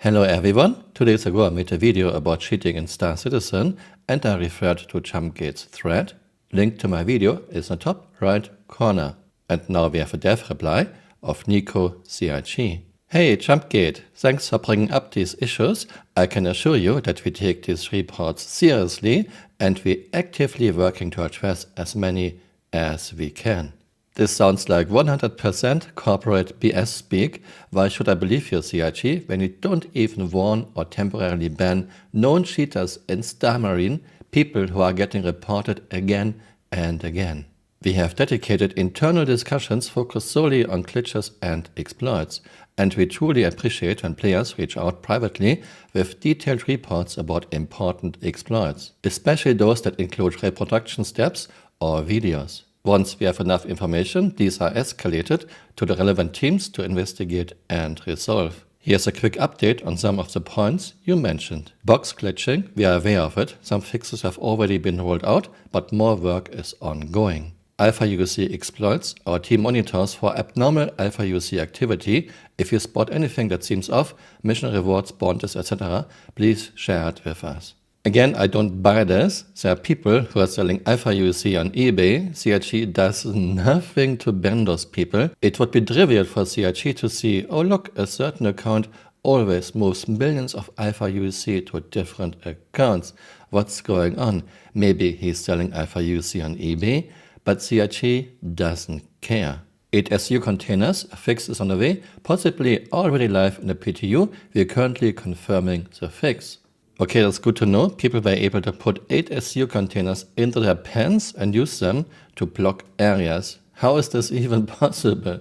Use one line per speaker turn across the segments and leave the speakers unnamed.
Hello everyone, 2 days ago I made a video about cheating in Star Citizen and I referred to Jumpgate's thread. Link to my video is in the top right corner. And now we have a dev reply of Nico CIG. Hey Jumpgate, thanks for bringing up these issues. I can assure you that we take these reports seriously and we're actively working to address as many as we can. This sounds like 100% corporate BS speak. Why should I believe you, CIG, when you don't even warn or temporarily ban known cheaters in Star Marine, people who are getting reported again and again? We have dedicated internal discussions focused solely on glitches and exploits, and we truly appreciate when players reach out privately with detailed reports about important exploits, especially those that include reproduction steps or videos. Once we have enough information, these are escalated to the relevant teams to investigate and resolve. Here's a quick update on some of the points you mentioned. Box glitching, we are aware of it. Some fixes have already been rolled out, but more work is ongoing. Alpha UC exploits, our team monitors for abnormal Alpha UC activity. If you spot anything that seems off, mission rewards, bounties, etc., please share it with us. Again, I don't buy this. There are people who are selling Alpha UC on eBay. CIG does nothing to ban those people. It would be trivial for CIG to see, oh look, a certain account always moves millions of Alpha UC to different accounts. What's going on? Maybe he's selling Alpha UC on eBay, but CIG doesn't care. 8 SU containers, a fix is on the way, possibly already live in the PTU. We're currently confirming the fix. Okay, that's good to know. People were able to put 8 SU containers into their pens and use them to block areas. How is this even possible?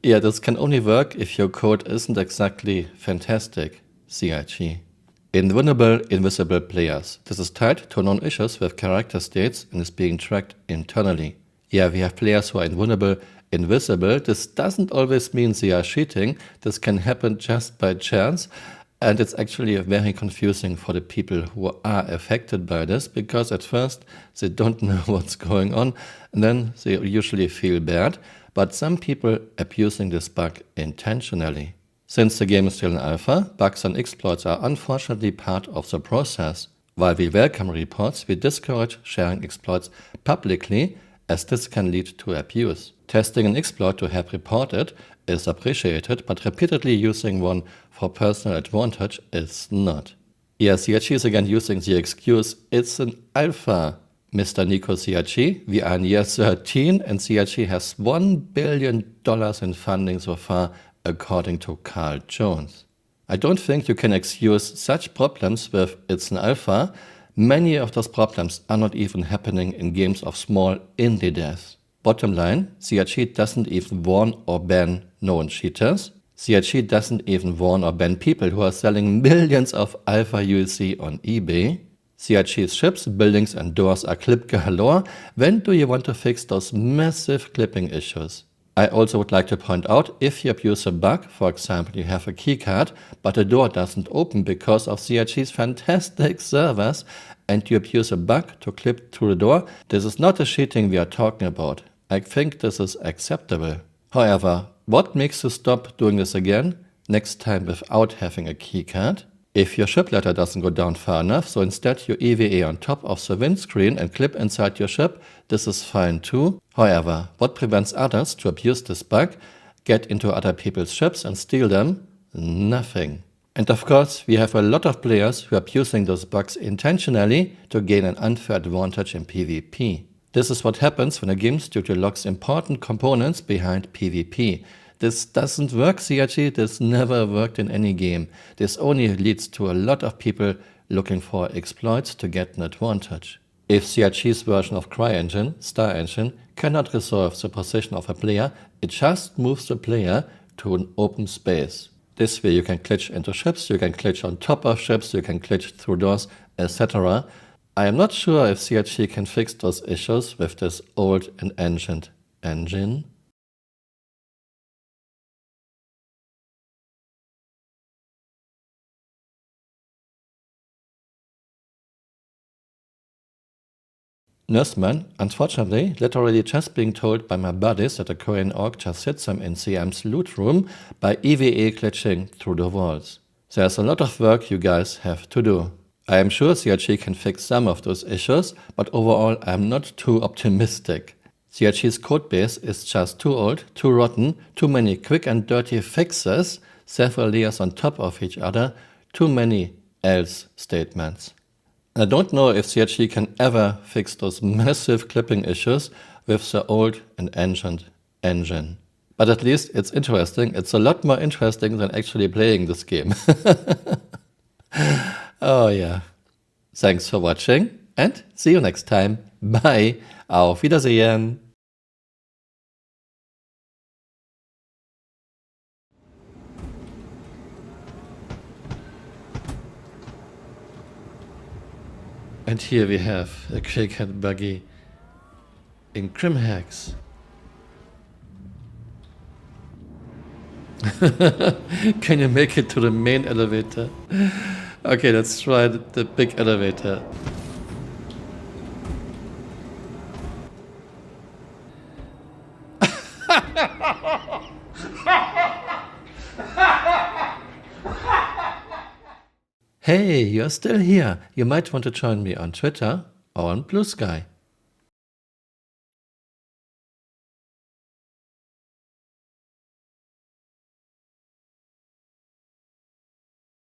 Yeah, this can only work if your code isn't exactly fantastic. CIG. Invulnerable, invisible players. This is tied to known issues with character states and is being tracked internally. Yeah, we have players who are invulnerable, invisible. This doesn't always mean they are cheating. This can happen just by chance. And it's actually very confusing for the people who are affected by this, because at first they don't know what's going on and then they usually feel bad. But some people abusing this bug intentionally. Since the game is still in alpha, bugs and exploits are unfortunately part of the process. While we welcome reports, we discourage sharing exploits publicly, as this can lead to abuse. Testing an exploit to have reported is appreciated, but repeatedly using one for personal advantage is not. Yeah, CIG is again using the excuse, it's an alpha. Mr. Nico CIG, we are in year 13 and CIG has $1 billion in funding so far, according to Carl Jones. I don't think you can excuse such problems with it's an alpha. Many of those problems are not even happening in games of small indie devs. Bottom line, CIG doesn't even warn or ban known cheaters. CIG doesn't even warn or ban people who are selling millions of Alpha UC on eBay. CIG's ships, buildings and doors are clip galore. When do you want to fix those massive clipping issues? I also would like to point out, if you abuse a bug, for example you have a keycard, but the door doesn't open because of CIG's fantastic servers, and you abuse a bug to clip through the door, this is not the cheating we are talking about. I think this is acceptable. However, what makes you stop doing this again, next time without having a keycard? If your ship ladder doesn't go down far enough, so instead you EVA on top of the windscreen and clip inside your ship, this is fine too. However, what prevents others to abuse this bug, get into other people's ships and steal them? Nothing. And of course, we have a lot of players who are abusing those bugs intentionally to gain an unfair advantage in PvP. This is what happens when a game studio locks important components behind PvP. This doesn't work, CIG, this never worked in any game. This only leads to a lot of people looking for exploits to get an advantage. If CIG's version of CryEngine, Star Engine, cannot resolve the position of a player, it just moves the player to an open space. This way you can glitch into ships, you can glitch on top of ships, you can glitch through doors, etc. I am not sure if CIG can fix those issues with this old and ancient engine. Nussman, unfortunately, literally just being told by my buddies that the Korean orc just hits him in CM's loot room by EVA glitching through the walls. There's a lot of work you guys have to do. I am sure CRG can fix some of those issues, but overall I'm not too optimistic. CRG's codebase is just too old, too rotten, too many quick and dirty fixes, several layers on top of each other, too many else statements. I don't know if CRG can ever fix those massive clipping issues with the old and ancient engine. But at least it's interesting. It's a lot more interesting than actually playing this game. Oh yeah. Thanks for watching and see you next time. Bye. Auf Wiedersehen. And here we have a Crackhead buggy in Crimhex. Can you make it to the main elevator? Okay, let's try the big elevator. Hey, you're still here. You might want to join me on Twitter or on Blue Sky.